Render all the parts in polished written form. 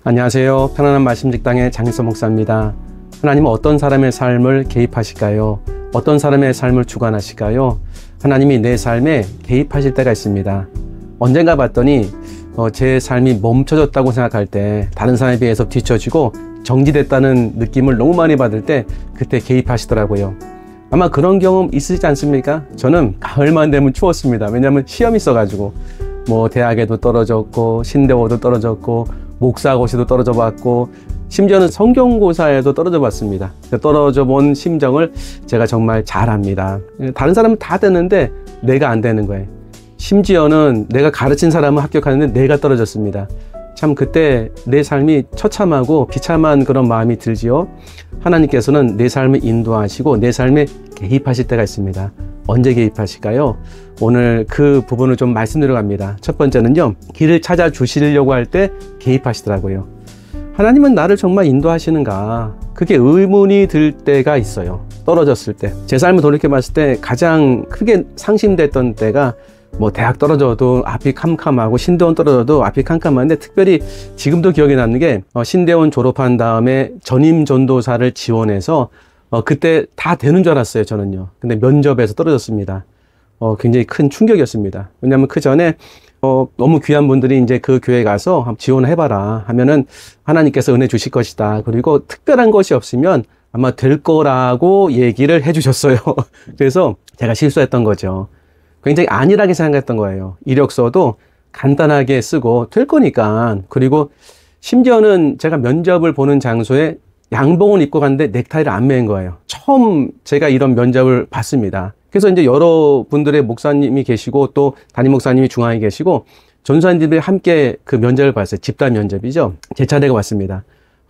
안녕하세요. 편안한 말씀 직당의 장일서 목사입니다. 하나님은 어떤 사람의 삶을 개입하실까요? 어떤 사람의 삶을 주관하실까요? 하나님이 내 삶에 개입하실 때가 있습니다. 언젠가 봤더니 제 삶이 멈춰졌다고 생각할 때, 다른 사람에 비해서 뒤처지고 정지됐다는 느낌을 너무 많이 받을 때 그때 개입하시더라고요. 아마 그런 경험 있으시지 않습니까? 저는 가을만 되면 추웠습니다. 왜냐하면 시험이 있어가지고 대학에도 떨어졌고 신대호도 떨어졌고 목사고시도 떨어져 봤고 심지어는 성경고사에도 떨어져 봤습니다. 떨어져 본 심정을 제가 정말 잘 압니다. 다른 사람은 다 되는데 내가 안 되는 거예요. 심지어는 내가 가르친 사람은 합격하는데 내가 떨어졌습니다. 참 그때 내 삶이 처참하고 비참한 그런 마음이 들지요. 하나님께서는 내 삶을 인도하시고 내 삶에 개입하실 때가 있습니다. 언제 개입하실까요? 오늘 그 부분을 좀 말씀드려 갑니다. 첫 번째는요, 길을 찾아 주시려고 할 때 개입하시더라고요. 하나님은 나를 정말 인도하시는가? 그게 의문이 들 때가 있어요. 떨어졌을 때. 제 삶을 돌이켜 봤을 때 가장 크게 상심됐던 때가 대학 떨어져도 앞이 캄캄하고 신대원 떨어져도 앞이 캄캄한데, 특별히 지금도 기억에 남는 게 신대원 졸업한 다음에 전임 전도사를 지원해서 그때 다 되는 줄 알았어요, 저는요. 근데 면접에서 떨어졌습니다. 굉장히 큰 충격이었습니다. 왜냐하면 그 전에 너무 귀한 분들이 이제 그 교회에 가서 한번 지원해봐라 하면은 하나님께서 은혜 주실 것이다. 그리고 특별한 것이 없으면 아마 될 거라고 얘기를 해주셨어요. 그래서 제가 실수했던 거죠. 굉장히 안일하게 생각했던 거예요. 이력서도 간단하게 쓰고 될 거니까. 그리고 심지어는 제가 면접을 보는 장소에 양복을 입고 갔는데 넥타이를 안 맨 거예요. 처음 제가 이런 면접을 봤습니다. 그래서 이제 여러분들의 목사님이 계시고 또 담임 목사님이 중앙에 계시고 전도사님들이 함께 그 면접을 봤어요. 집단 면접이죠. 제 차례가 왔습니다.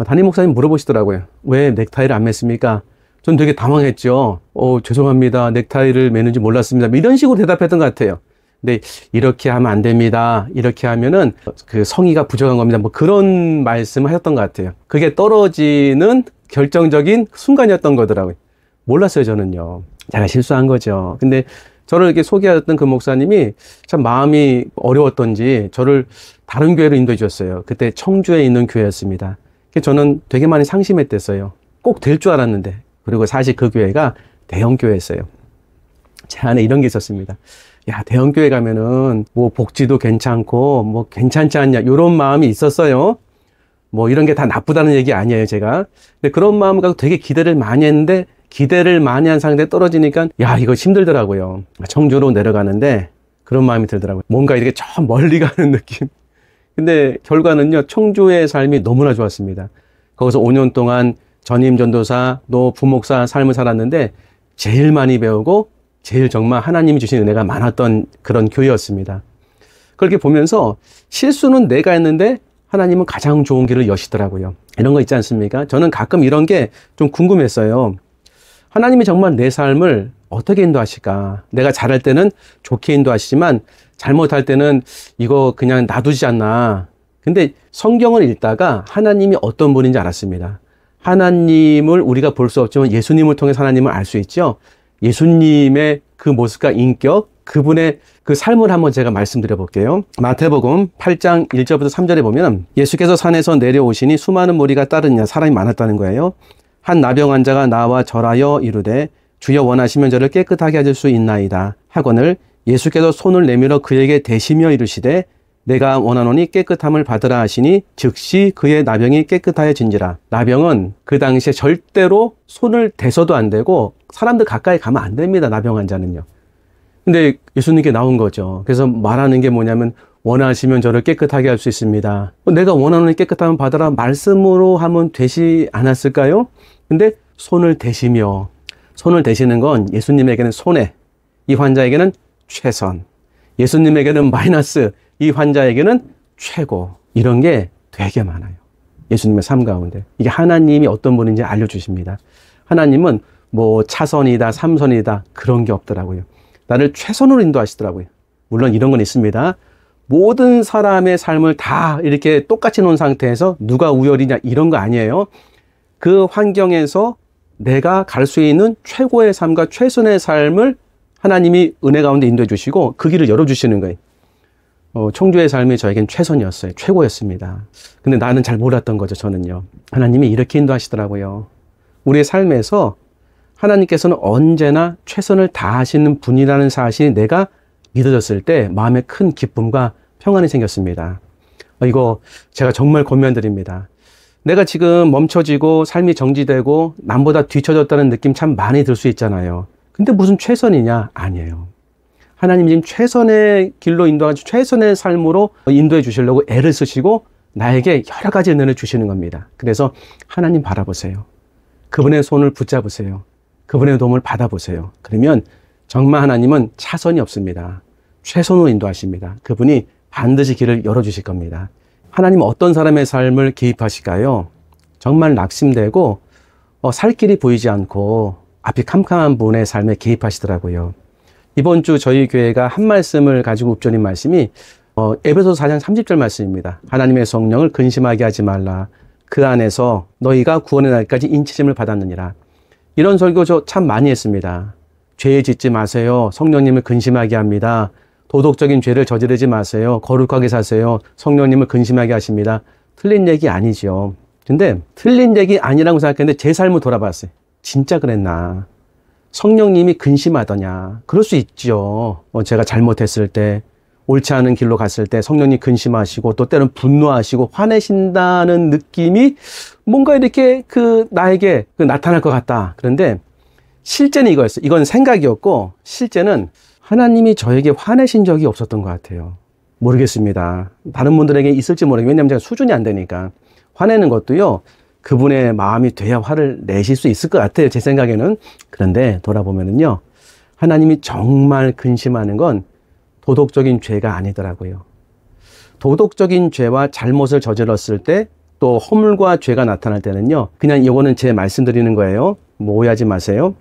담임 목사님 물어보시더라고요. 왜 넥타이를 안 맸습니까? 전 되게 당황했죠. 죄송합니다. 넥타이를 매는지 몰랐습니다. 이런 식으로 대답했던 것 같아요. 근데 이렇게 하면 안 됩니다. 이렇게 하면은 그 성의가 부족한 겁니다. 그런 말씀을 하셨던 것 같아요. 그게 떨어지는 결정적인 순간이었던 거더라고요. 몰랐어요, 저는요. 제가 실수한 거죠. 근데 저를 이렇게 소개하셨던 그 목사님이 참 마음이 어려웠던지 저를 다른 교회로 인도해 주셨어요. 그때 청주에 있는 교회였습니다. 저는 되게 많이 상심했댔어요. 꼭 될 줄 알았는데. 그리고 사실 그 교회가 대형 교회였어요. 제 안에 이런 게 있었습니다. 야, 대형 교회 가면은 복지도 괜찮고 괜찮지 않냐, 이런 마음이 있었어요. 이런 게 다 나쁘다는 얘기 아니에요, 제가. 근데 그런 마음을 갖고 되게 기대를 많이 했는데, 기대를 많이 한 상태에 떨어지니까 야, 이거 힘들더라고요. 청주로 내려가는데 그런 마음이 들더라고요. 뭔가 이렇게 저 멀리 가는 느낌. 근데 결과는요, 청주의 삶이 너무나 좋았습니다. 거기서 5년 동안 전임 전도사 또 부목사 삶을 살았는데 제일 많이 배우고 제일 정말 하나님이 주신 은혜가 많았던 그런 교회였습니다. 그렇게 보면서 실수는 내가 했는데 하나님은 가장 좋은 길을 여시더라고요. 이런 거 있지 않습니까? 저는 가끔 이런 게 좀 궁금했어요. 하나님이 정말 내 삶을 어떻게 인도하실까? 내가 잘할 때는 좋게 인도하시지만 잘못할 때는 이거 그냥 놔두지 않나. 근데 성경을 읽다가 하나님이 어떤 분인지 알았습니다. 하나님을 우리가 볼 수 없지만 예수님을 통해서 하나님을 알 수 있죠. 예수님의 그 모습과 인격, 그분의 그 삶을 한번 제가 말씀드려 볼게요. 마태복음 8장 1절부터 3절에 보면 예수께서 산에서 내려오시니 수많은 무리가 따르냐, 사람이 많았다는 거예요. 한 나병 환자가 나와 절하여 이르되 주여 원하시면 저를 깨끗하게 하실 수 있나이다 하거늘 예수께서 손을 내밀어 그에게 대시며 이르시되 내가 원하노니 깨끗함을 받으라 하시니 즉시 그의 나병이 깨끗하여진지라. 나병은 그 당시에 절대로 손을 대서도 안 되고 사람들 가까이 가면 안 됩니다. 나병 환자는요. 근데 예수님께 나온 거죠. 그래서 말하는 게 뭐냐면 원하시면 저를 깨끗하게 할 수 있습니다. 내가 원하노니 깨끗함을 받으라 말씀으로 하면 되지 않았을까요? 근데 손을 대시며, 손을 대시는 건 예수님에게는 손해, 이 환자에게는 최선, 예수님에게는 마이너스, 이 환자에게는 최고. 이런 게 되게 많아요. 예수님의 삶 가운데. 이게 하나님이 어떤 분인지 알려주십니다. 하나님은 차선이다, 3선이다 그런 게 없더라고요. 나를 최선으로 인도하시더라고요. 물론 이런 건 있습니다. 모든 사람의 삶을 다 이렇게 똑같이 놓은 상태에서 누가 우열이냐 이런 거 아니에요. 그 환경에서 내가 갈 수 있는 최고의 삶과 최선의 삶을 하나님이 은혜 가운데 인도해 주시고 그 길을 열어주시는 거예요. 청주의 삶이 저에겐 최선이었어요. 최고였습니다. 근데 나는 잘 몰랐던 거죠, 저는요. 하나님이 이렇게 인도하시더라고요. 우리의 삶에서 하나님께서는 언제나 최선을 다하시는 분이라는 사실이 내가 믿어졌을 때 마음에 큰 기쁨과 평안이 생겼습니다. 이거 제가 정말 권면드립니다. 내가 지금 멈춰지고 삶이 정지되고 남보다 뒤처졌다는 느낌 참 많이 들 수 있잖아요. 근데 무슨 최선이냐? 아니에요. 하나님 지금 최선의 길로 인도하시고 최선의 삶으로 인도해 주시려고 애를 쓰시고 나에게 여러 가지 은혜를 주시는 겁니다. 그래서 하나님 바라보세요. 그분의 손을 붙잡으세요. 그분의 도움을 받아보세요. 그러면 정말 하나님은 차선이 없습니다. 최선으로 인도하십니다. 그분이 반드시 길을 열어주실 겁니다. 하나님은 어떤 사람의 삶을 개입하실까요? 정말 낙심되고 살 길이 보이지 않고 앞이 캄캄한 분의 삶에 개입하시더라고요. 이번 주 저희 교회가 한 말씀을 가지고 읊조린 말씀이 에베소서 4장 30절 말씀입니다. 하나님의 성령을 근심하게 하지 말라. 그 안에서 너희가 구원의 날까지 인치심을 받았느니라. 이런 설교 저 참 많이 했습니다. 죄 짓지 마세요. 성령님을 근심하게 합니다. 도덕적인 죄를 저지르지 마세요. 거룩하게 사세요. 성령님을 근심하게 하십니다. 틀린 얘기 아니죠. 근데 틀린 얘기 아니라고 생각했는데 제 삶을 돌아봤어요. 진짜 그랬나? 성령님이 근심하더냐? 그럴 수 있죠. 제가 잘못했을 때, 옳지 않은 길로 갔을 때 성령님 근심하시고 또 때로는 분노하시고 화내신다는 느낌이 뭔가 이렇게 나에게 나타날 것 같다. 그런데 실제는 이거였어요. 이건 생각이었고 실제는 하나님이 저에게 화내신 적이 없었던 것 같아요. 모르겠습니다. 다른 분들에게 있을지 모르겠어요. 왜냐하면 제가 수준이 안 되니까. 화내는 것도요. 그분의 마음이 돼야 화를 내실 수 있을 것 같아요. 제 생각에는. 그런데 돌아보면은요. 하나님이 정말 근심하는 건 도덕적인 죄가 아니더라고요. 도덕적인 죄와 잘못을 저질렀을 때 또 허물과 죄가 나타날 때는요. 그냥 이거는 제 말씀드리는 거예요. 뭐 오해하지 마세요.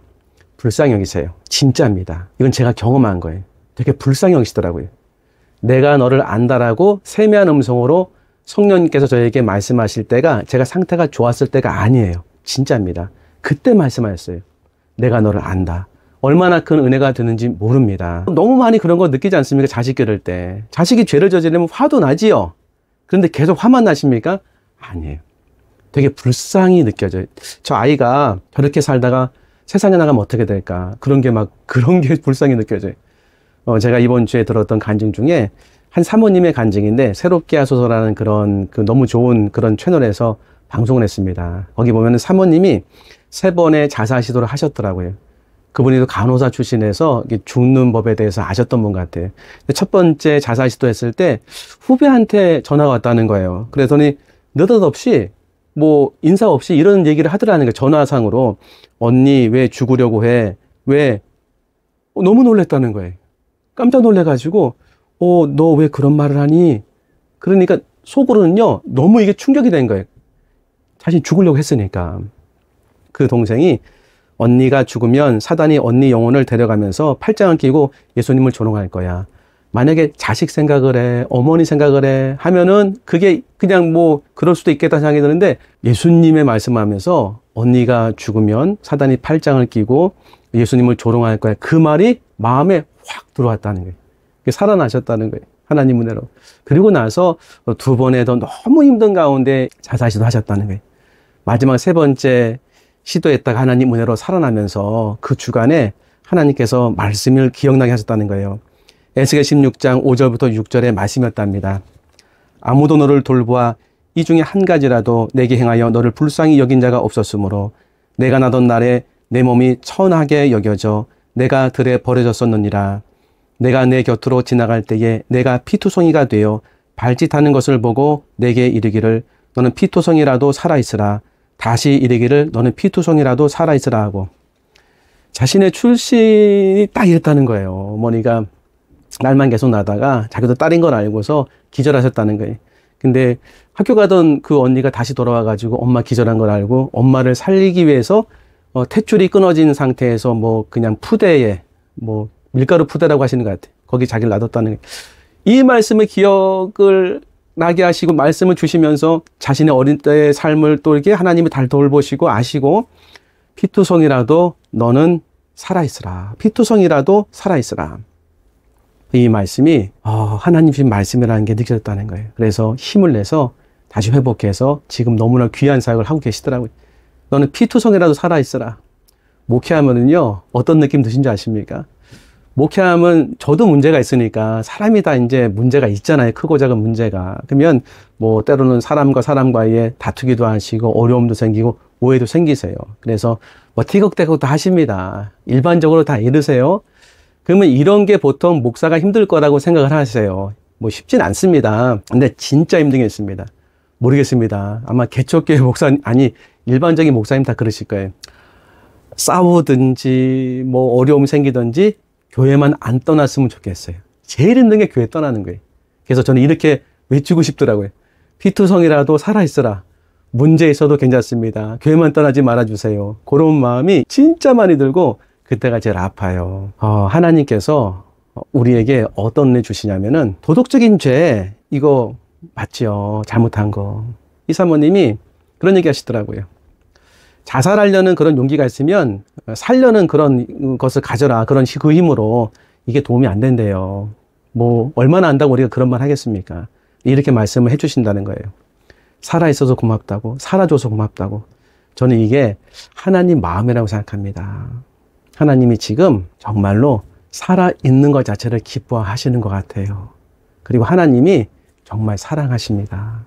불쌍히 여기세요. 진짜입니다. 이건 제가 경험한 거예요. 되게 불쌍히 여기시더라고요. 내가 너를 안다라고 세미한 음성으로 성령님께서 저에게 말씀하실 때가 제가 상태가 좋았을 때가 아니에요. 진짜입니다. 그때 말씀하셨어요. 내가 너를 안다. 얼마나 큰 은혜가 되는지 모릅니다. 너무 많이 그런 거 느끼지 않습니까? 자식 기를 때. 자식이 죄를 저지르면 화도 나지요. 그런데 계속 화만 나십니까? 아니에요. 되게 불쌍히 느껴져요. 저 아이가 저렇게 살다가 세상에 나가면 어떻게 될까? 그런 게 불쌍히 느껴져요. 제가 이번 주에 들었던 간증 중에 한 사모님의 간증인데, 새롭게 하소서라는 그런 너무 좋은 그런 채널에서 방송을 했습니다. 거기 보면은 사모님이 3번의 자살 시도를 하셨더라고요. 그분이 또 간호사 출신에서 죽는 법에 대해서 아셨던 분 같아요. 첫 번째 자살 시도했을 때 후배한테 전화가 왔다는 거예요. 그랬더니 느닷없이 뭐 인사 없이 이런 얘기를 하더라는 거예요. 전화상으로. 언니 왜 죽으려고 해? 왜? 너무 놀랬다는 거예요. 깜짝 놀래가지고 너 왜 그런 말을 하니? 그러니까 속으로는요 너무 이게 충격이 된 거예요. 자신 죽으려고 했으니까. 그 동생이 언니가 죽으면 사단이 언니 영혼을 데려가면서 팔짱을 끼고 예수님을 조롱할 거야. 만약에 자식 생각을 해, 어머니 생각을 해 하면은 그게 그냥 뭐 그럴 수도 있겠다 생각이 드는데, 예수님의 말씀하면서 언니가 죽으면 사단이 팔짱을 끼고 예수님을 조롱할 거야. 그 말이 마음에 확 들어왔다는 거예요. 살아나셨다는 거예요. 하나님 은혜로. 그리고 나서 2번에 더 너무 힘든 가운데 자살시도 하셨다는 거예요. 마지막 3번째 시도했다가 하나님 은혜로 살아나면서 그 주간에 하나님께서 말씀을 기억나게 하셨다는 거예요. 에스겔 16장 5절부터 6절의 말씀이었답니다. 아무도 너를 돌보아 이 중에 한 가지라도 내게 행하여 너를 불쌍히 여긴 자가 없었으므로 내가 나던 날에 내 몸이 천하게 여겨져 내가 들에 버려졌었느니라. 내가 내 곁으로 지나갈 때에 내가 피투성이가 되어 발짓하는 것을 보고 내게 이르기를 너는 피투성이라도 살아있으라. 다시 이르기를 너는 피투성이라도 살아있으라 하고, 자신의 출신이 딱 이랬다는 거예요. 어머니가 날만 계속 나다가 자기도 딸인 걸 알고서 기절하셨다는 거예요. 근데 학교 가던 그 언니가 다시 돌아와가지고 엄마 기절한 걸 알고 엄마를 살리기 위해서 탯줄이 끊어진 상태에서 뭐 그냥 푸대에 뭐 밀가루 푸대라고 하시는 것 같아요. 거기 자기를 놔뒀다는 거예요. 이 말씀을 기억을 나게 하시고 말씀을 주시면서 자신의 어린 때의 삶을 또 이렇게 하나님이 잘 돌보시고 아시고, 피투성이라도 너는 살아있으라. 피투성이라도 살아있으라. 이 말씀이 하나님 주신 말씀이라는 게 느껴졌다는 거예요. 그래서 힘을 내서 다시 회복해서 지금 너무나 귀한 사역을 하고 계시더라고요. 너는 피투성이라도 살아있어라. 목회하면은요, 어떤 느낌 드신지 아십니까? 목회하면 저도 문제가 있으니까 사람이 다 이제 문제가 있잖아요. 크고 작은 문제가. 그러면 뭐 때로는 사람과 사람과의 다투기도 하시고 어려움도 생기고 오해도 생기세요. 그래서 뭐 티격태격 다 하십니다. 일반적으로 다 이러세요. 그러면 이런 게 보통 목사가 힘들 거라고 생각을 하세요. 뭐 쉽진 않습니다. 근데 진짜 힘들겠습니다. 모르겠습니다. 아마 개척교회 목사님, 아니 일반적인 목사님 다 그러실 거예요. 싸우든지 뭐 어려움이 생기든지 교회만 안 떠났으면 좋겠어요. 제일 힘든 게 교회 떠나는 거예요. 그래서 저는 이렇게 외치고 싶더라고요. 피투성이라도 살아있어라. 문제 있어도 괜찮습니다. 교회만 떠나지 말아주세요. 그런 마음이 진짜 많이 들고 그때가 제일 아파요. 하나님께서 우리에게 어떤 은혜 주시냐면은 도덕적인 죄 이거 맞죠. 잘못한 거. 이 사모님이 그런 얘기 하시더라고요. 자살하려는 그런 용기가 있으면 살려는 그런 것을 가져라. 그 힘으로 이게 도움이 안 된대요. 뭐 얼마나 안다고 우리가 그런 말 하겠습니까? 이렇게 말씀을 해주신다는 거예요. 살아있어서 고맙다고, 살아줘서 고맙다고. 저는 이게 하나님 마음이라고 생각합니다. 하나님이 지금 정말로 살아있는 것 자체를 기뻐하시는 것 같아요. 그리고 하나님이 정말 사랑하십니다.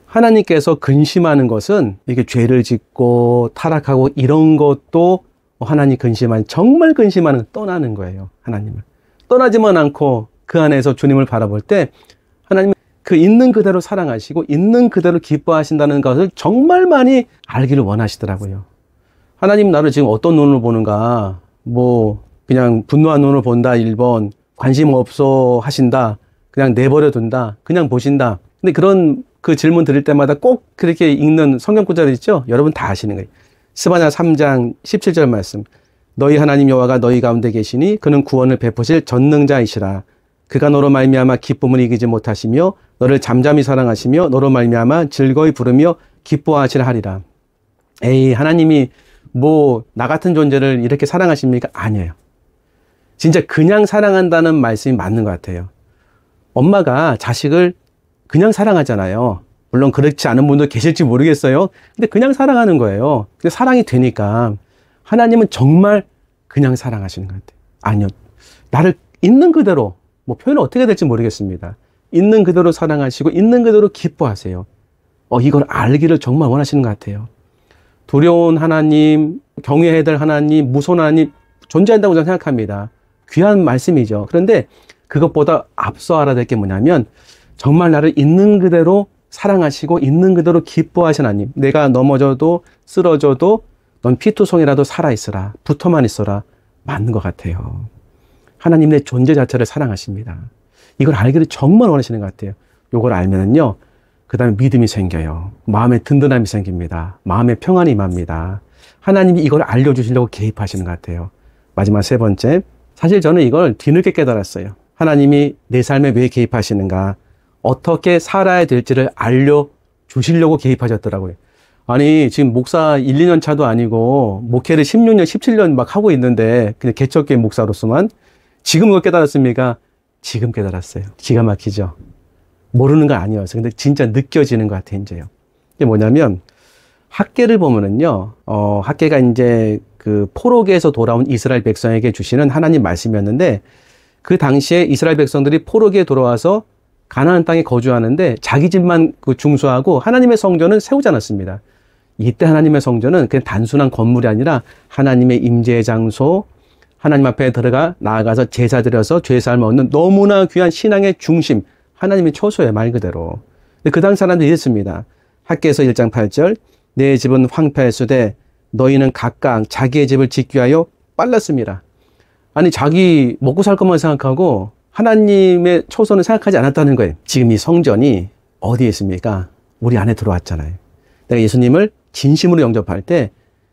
하나님께서 근심하는 것은 이게 죄를 짓고 타락하고 이런 것도 하나님 정말 근심하는 떠나는 거예요. 하나님을. 떠나지만 않고 그 안에서 주님을 바라볼 때 하나님은 그 있는 그대로 사랑하시고 있는 그대로 기뻐하신다는 것을 정말 많이 알기를 원하시더라고요. 하나님 나를 지금 어떤 눈으로 보는가? 뭐 그냥 분노한 눈으로 본다 1번, 관심 없어 하신다, 그냥 내버려 둔다, 그냥 보신다. 근데 그런 그 질문 드릴 때마다 꼭 그렇게 읽는 성경 구절 있죠? 여러분 다 아시는 거예요. 스바냐 3장 17절 말씀. 너희 하나님 여호와가 너희 가운데 계시니 그는 구원을 베푸실 전능자이시라. 그가 너로 말미암아 기쁨을 이기지 못하시며 너를 잠잠히 사랑하시며 너로 말미암아 즐거이 부르며 기뻐하시라 하리라. 에이, 하나님이 뭐 나 같은 존재를 이렇게 사랑하십니까? 아니에요. 진짜 그냥 사랑한다는 말씀이 맞는 것 같아요. 엄마가 자식을 그냥 사랑하잖아요. 물론 그렇지 않은 분도 계실지 모르겠어요. 근데 그냥 사랑하는 거예요. 근데 사랑이 되니까 하나님은 정말 그냥 사랑하시는 것 같아요. 아니요. 나를 있는 그대로, 뭐 표현을 어떻게 될지 모르겠습니다. 있는 그대로 사랑하시고 있는 그대로 기뻐하세요. 이걸 알기를 정말 원하시는 것 같아요. 두려운 하나님, 경외해야 될 하나님, 무서운 하나님 존재한다고 저는 생각합니다. 귀한 말씀이죠. 그런데 그것보다 앞서 알아야 될 게 뭐냐면 정말 나를 있는 그대로 사랑하시고 있는 그대로 기뻐하신 하나님. 내가 넘어져도 쓰러져도 넌 피투성이라도 살아있어라. 붙어만 있어라. 맞는 것 같아요. 하나님 내 존재 자체를 사랑하십니다. 이걸 알기를 정말 원하시는 것 같아요. 이걸 알면은요, 그 다음에 믿음이 생겨요. 마음에 든든함이 생깁니다. 마음에 평안이 임합니다. 하나님이 이걸 알려주시려고 개입하시는 것 같아요. 마지막 세 번째. 사실 저는 이걸 뒤늦게 깨달았어요. 하나님이 내 삶에 왜 개입하시는가? 어떻게 살아야 될지를 알려주시려고 개입하셨더라고요. 아니, 지금 목사 1, 2년 차도 아니고, 목회를 16년, 17년 막 하고 있는데, 그냥 개척교회 목사로서만, 지금 그걸 깨달았습니까? 지금 깨달았어요. 기가 막히죠? 모르는 건 아니었어요. 근데 진짜 느껴지는 것 같아요, 이제요. 이게 뭐냐면, 학계를 보면은요, 학계가 이제 그 포로기에서 돌아온 이스라엘 백성에게 주시는 하나님 말씀이었는데, 그 당시에 이스라엘 백성들이 포로기에 돌아와서 가나안 땅에 거주하는데 자기 집만 중수하고 하나님의 성전은 세우지 않았습니다. 이때 하나님의 성전은 그냥 단순한 건물이 아니라 하나님의 임재의 장소, 하나님 앞에 들어가 나아가서 제사 드려서 죄사함을 얻는 너무나 귀한 신앙의 중심, 하나님의 처소예요, 말 그대로. 근데 그 당시 사람들이 이랬습니다. 학개에서 1장 8절, 내 집은 황폐했으되 너희는 각각 자기의 집을 짓기 위하여 빨랐습니다. 아니, 자기 먹고 살 것만 생각하고 하나님의 초선을 생각하지 않았다는 거예요. 지금 이 성전이 어디에 있습니까? 우리 안에 들어왔잖아요. 내가 예수님을 진심으로 영접할 때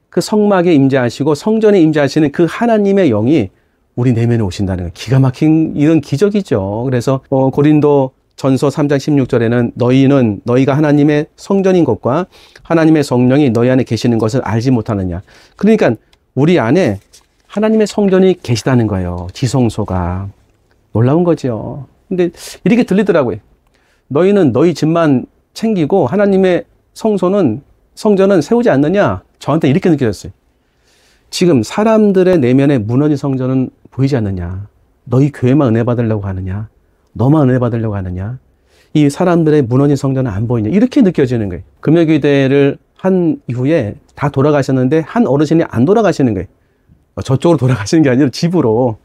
그 성막에 임재하시고 성전에 임재하시는 그 하나님의 영이 우리 내면에 오신다는 거예요. 기가 막힌 이런 기적이죠. 그래서 고린도 전서 3장 16절에는 너희가 하나님의 성전인 것과 하나님의 성령이 너희 안에 계시는 것을 알지 못하느냐. 그러니까 우리 안에 하나님의 성전이 계시다는 거예요. 지성소가. 놀라운 거죠. 근데 이렇게 들리더라고요. 너희는 너희 집만 챙기고 하나님의 성전은 세우지 않느냐? 저한테 이렇게 느껴졌어요. 지금 사람들의 내면에 무너진 성전은 보이지 않느냐? 너희 교회만 은혜 받으려고 하느냐? 너만 은혜 받으려고 하느냐? 이 사람들의 무너진 성전은 안 보이냐? 이렇게 느껴지는 거예요. 금요기대를 한 이후에 다 돌아가셨는데 한 어르신이 안 돌아가시는 거예요. 저쪽으로 돌아가시는 게 아니라 집으로.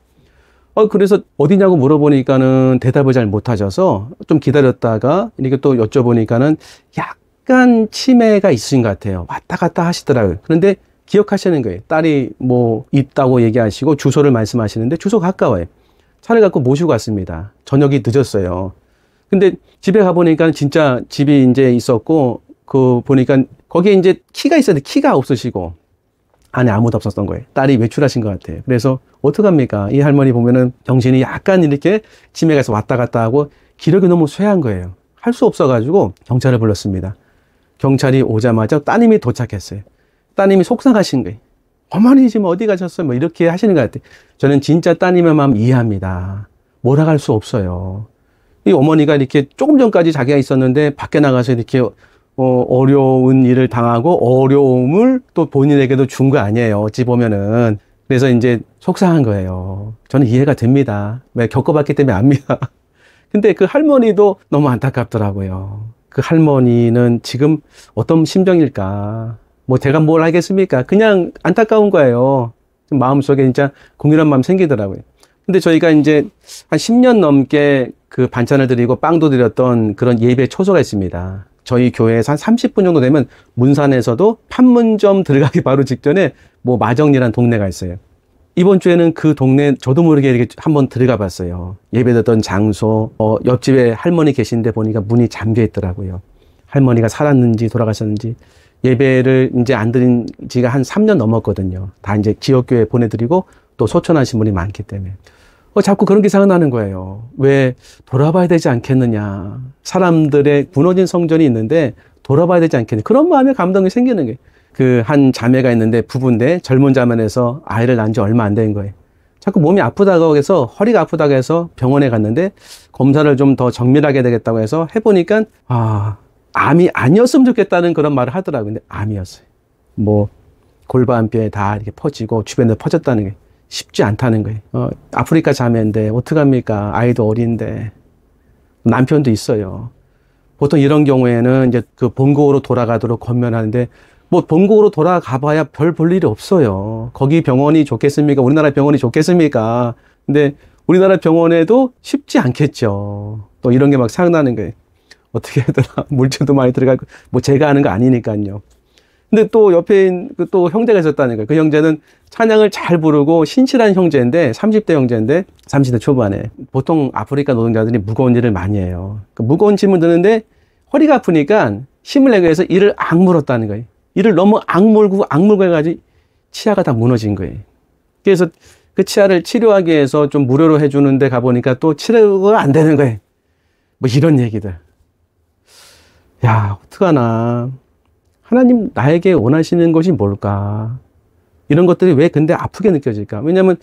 그래서 어디냐고 물어보니까는 대답을 잘 못하셔서 좀 기다렸다가 이렇게 또 여쭤보니까는 약간 치매가 있으신 것 같아요. 왔다 갔다 하시더라고요. 그런데 기억하시는 거예요. 딸이 뭐 있다고 얘기하시고 주소를 말씀하시는데 주소가 가까워요. 차를 갖고 모시고 갔습니다. 저녁이 늦었어요. 근데 집에 가보니까 진짜 집이 이제 있었고, 보니까 거기에 이제 키가 있었는데 키가 없으시고, 안에 아무도 없었던 거예요. 딸이 외출하신 것 같아요. 그래서 어떡합니까? 이 할머니 보면은 정신이 약간 이렇게 치매가 있어 왔다 갔다 하고 기력이 너무 쇠한 거예요. 할 수 없어가지고 경찰을 불렀습니다. 경찰이 오자마자 따님이 도착했어요. 따님이 속상하신 거예요. 어머니 지금 어디 가셨어요? 뭐 이렇게 하시는 것 같아요. 저는 진짜 따님의 마음 이해합니다. 뭐라 할 수 없어요. 이 어머니가 이렇게 조금 전까지 자기가 있었는데 밖에 나가서 이렇게 어려운 일을 당하고 어려움을 또 본인에게도 준 거 아니에요. 어찌 보면은. 그래서 이제 속상한 거예요. 저는 이해가 됩니다. 왜 겪어봤기 때문에 압니다. 근데 그 할머니도 너무 안타깝더라고요. 그 할머니는 지금 어떤 심정일까? 뭐 제가 뭘 알겠습니까? 그냥 안타까운 거예요. 마음속에 진짜 공일한 마음 생기더라고요. 근데 저희가 이제 한 10년 넘게 그 반찬을 드리고 빵도 드렸던 그런 예배 초소가 있습니다. 저희 교회에서 한 30분 정도 되면 문산에서도 판문점 들어가기 바로 직전에 뭐 마정리라는 동네가 있어요. 이번 주에는 그 동네 저도 모르게 이렇게 한번 들어가 봤어요. 예배드렸던 장소, 옆집에 할머니 계신데 보니까 문이 잠겨 있더라고요. 할머니가 살았는지 돌아가셨는지. 예배를 이제 안 드린 지가 한 3년 넘었거든요. 다 이제 지역교회 보내드리고 또 소천하신 분이 많기 때문에. 자꾸 그런 게 생각나는 거예요. 왜 돌아봐야 되지 않겠느냐. 사람들의 무너진 성전이 있는데 돌아봐야 되지 않겠느냐. 그런 마음에 감동이 생기는 거예요. 그 한 자매가 있는데 부부인데 젊은 자매에서 아이를 낳은 지 얼마 안 된 거예요. 자꾸 몸이 아프다고 해서 허리가 아프다고 해서 병원에 갔는데 검사를 좀 더 정밀하게 되겠다고 해서 해보니까 암이 아니었으면 좋겠다는 그런 말을 하더라고요. 근데 암이었어요. 뭐 골반뼈에 다 이렇게 퍼지고 주변에 퍼졌다는 게 쉽지 않다는 거예요. 아프리카 자매인데 어떡합니까? 아이도 어린데 남편도 있어요. 보통 이런 경우에는 이제 그 본국으로 돌아가도록 권면하는데 뭐 본국으로 돌아가봐야 별 볼 일이 없어요. 거기 병원이 좋겠습니까? 우리나라 병원이 좋겠습니까? 근데 우리나라 병원에도 쉽지 않겠죠. 또 이런 게 막 생각나는 거예요. 어떻게 하더라. 물질도 많이 들어가고 뭐 제가 하는 거 아니니까요. 근데 또 옆에 또 형제가 있었다는 거예요. 그 형제는 찬양을 잘 부르고 신실한 형제인데 30대 형제인데 30대 초반에 보통 아프리카 노동자들이 무거운 일을 많이 해요. 그 무거운 짐을 드는데 허리가 아프니까 힘을 내기 위해서 이를 악물었다는 거예요. 이를 너무 악물고 해가지고 치아가 다 무너진 거예요. 그래서 그 치아를 치료하기 위해서 좀 무료로 해주는데 가보니까 또 치료가 안 되는 거예요. 뭐 이런 얘기들. 야, 어떡하나. 하나님 나에게 원하시는 것이 뭘까? 이런 것들이 왜 근데 아프게 느껴질까? 왜냐면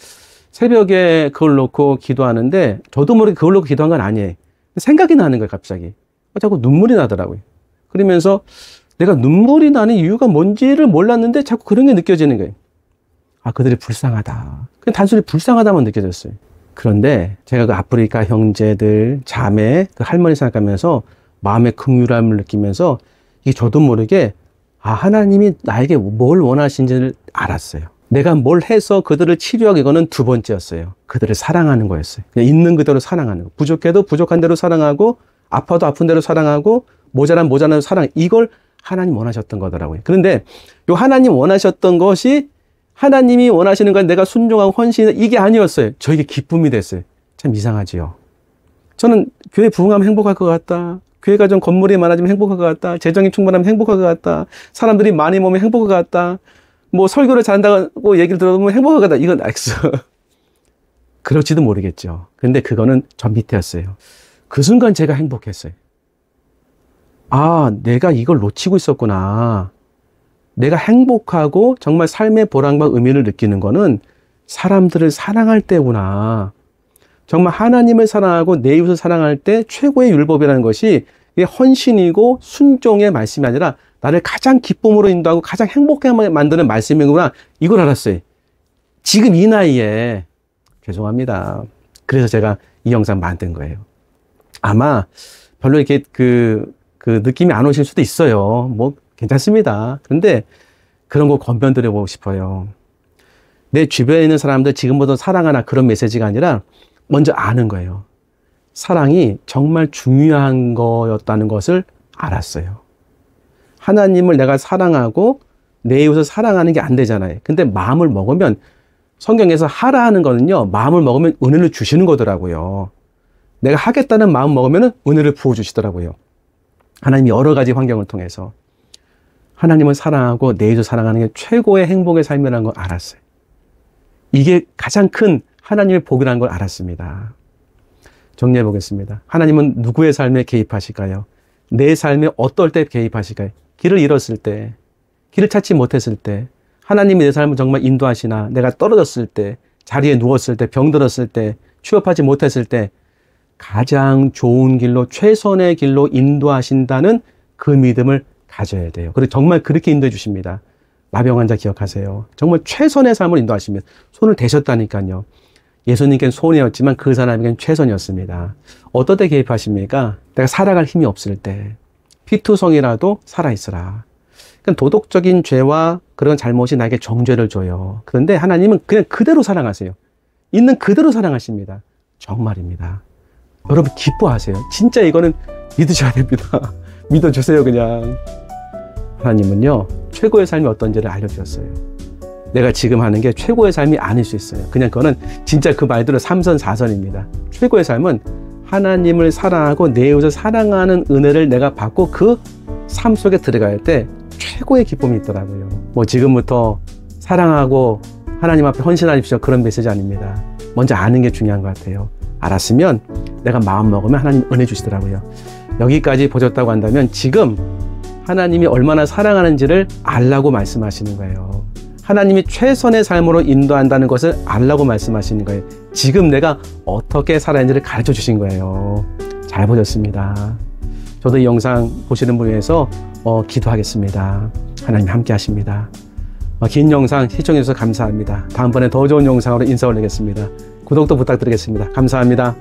새벽에 그걸 놓고 기도하는데 저도 모르게 그걸 놓고 기도한 건 아니에요. 생각이 나는 거예요, 갑자기. 자꾸 눈물이 나더라고요. 그러면서 내가 눈물이 나는 이유가 뭔지를 몰랐는데 자꾸 그런 게 느껴지는 거예요. 그들이 불쌍하다. 그냥 단순히 불쌍하다만 느껴졌어요. 그런데 제가 그 아프리카 형제들, 자매, 그 할머니 생각하면서 마음의 긍휼함을 느끼면서 이게 저도 모르게 하나님이 나에게 뭘 원하시는지를 알았어요. 내가 뭘 해서 그들을 치료하기 이거는 두 번째였어요. 그들을 사랑하는 거였어요. 그냥 있는 그대로 사랑하는 거. 부족해도 부족한 대로 사랑하고 아파도 아픈 대로 사랑하고 모자란 대로 사랑. 이걸 하나님 원하셨던 거더라고요. 그런데 요 하나님 원하셨던 것이 하나님이 원하시는 건 내가 순종하고 헌신을 이게 아니었어요. 저에게 기쁨이 됐어요. 참 이상하지요. 저는 교회 부흥하면 행복할 것 같다. 교회가 좀 건물이 많아지면 행복할 것 같다. 재정이 충분하면 행복할 것 같다. 사람들이 많이 모으면 행복할 것 같다. 뭐 설교를 잘한다고 얘기를 들어보면 행복할 것 같다. 이건 X. 그럴지도 모르겠죠. 근데 그거는 저 밑에였어요. 그 순간 제가 행복했어요. 내가 이걸 놓치고 있었구나. 내가 행복하고 정말 삶의 보람과 의미를 느끼는 거는 사람들을 사랑할 때구나. 정말 하나님을 사랑하고 내 이웃을 사랑할 때 최고의 율법이라는 것이 이게 헌신이고 순종의 말씀이 아니라 나를 가장 기쁨으로 인도하고 가장 행복하게 만드는 말씀이구나. 이걸 알았어요. 지금 이 나이에. 죄송합니다. 그래서 제가 이 영상 만든 거예요. 아마 별로 이렇게 그 느낌이 안 오실 수도 있어요. 뭐 괜찮습니다. 그런데 그런 거 권면드려보고 싶어요. 내 주변에 있는 사람들 지금부터 사랑하나 그런 메시지가 아니라 먼저 아는 거예요. 사랑이 정말 중요한 거였다는 것을 알았어요. 하나님을 내가 사랑하고 내 이웃을 사랑하는 게 안 되잖아요. 근데 마음을 먹으면 성경에서 하라 하는 거는요. 마음을 먹으면 은혜를 주시는 거더라고요. 내가 하겠다는 마음 먹으면 은혜를 부어주시더라고요. 하나님이 여러 가지 환경을 통해서. 하나님을 사랑하고 내 이웃을 사랑하는 게 최고의 행복의 삶이라는 걸 알았어요. 이게 가장 큰 하나님의 복이라는 걸 알았습니다. 정리해 보겠습니다. 하나님은 누구의 삶에 개입하실까요? 내 삶에 어떨 때 개입하실까요? 길을 잃었을 때, 길을 찾지 못했을 때, 하나님이 내 삶을 정말 인도하시나, 내가 떨어졌을 때, 자리에 누웠을 때, 병들었을 때, 취업하지 못했을 때, 가장 좋은 길로, 최선의 길로 인도하신다는 그 믿음을 가져야 돼요. 그리고 정말 그렇게 인도해 주십니다. 마병 환자 기억하세요. 정말 최선의 삶을 인도하시면 손을 대셨다니까요. 예수님께는 손이었지만 그 사람에게는 최선이었습니다. 어떨 때 개입하십니까? 내가 살아갈 힘이 없을 때. 피투성이라도 살아있으라. 그러니까 도덕적인 죄와 그런 잘못이 나에게 정죄를 줘요. 그런데 하나님은 그냥 그대로 사랑하세요. 있는 그대로 사랑하십니다. 정말입니다. 여러분 기뻐하세요. 진짜 이거는 믿으셔야 됩니다. 믿어주세요 그냥. 하나님은요 최고의 삶이 어떤지를 알려주셨어요. 내가 지금 하는 게 최고의 삶이 아닐 수 있어요. 그냥 그거는 진짜 그 말대로 삼선사선입니다. 최고의 삶은 하나님을 사랑하고 내 이웃을 사랑하는 은혜를 내가 받고 그 삶 속에 들어갈 때 최고의 기쁨이 있더라고요. 뭐 지금부터 사랑하고 하나님 앞에 헌신하십시오 그런 메시지 아닙니다. 먼저 아는 게 중요한 것 같아요. 알았으면 내가 마음 먹으면 하나님 은혜 주시더라고요. 여기까지 보셨다고 한다면 지금 하나님이 얼마나 사랑하는지를 알라고 말씀하시는 거예요. 하나님이 최선의 삶으로 인도한다는 것을 알라고 말씀하시는 거예요. 지금 내가 어떻게 살아야 하는지를 가르쳐 주신 거예요. 잘 보셨습니다. 저도 이 영상 보시는 분을 위해서 기도하겠습니다. 하나님 함께 하십니다. 긴 영상 시청해 주셔서 감사합니다. 다음번에 더 좋은 영상으로 인사 올리겠습니다. 구독도 부탁드리겠습니다. 감사합니다.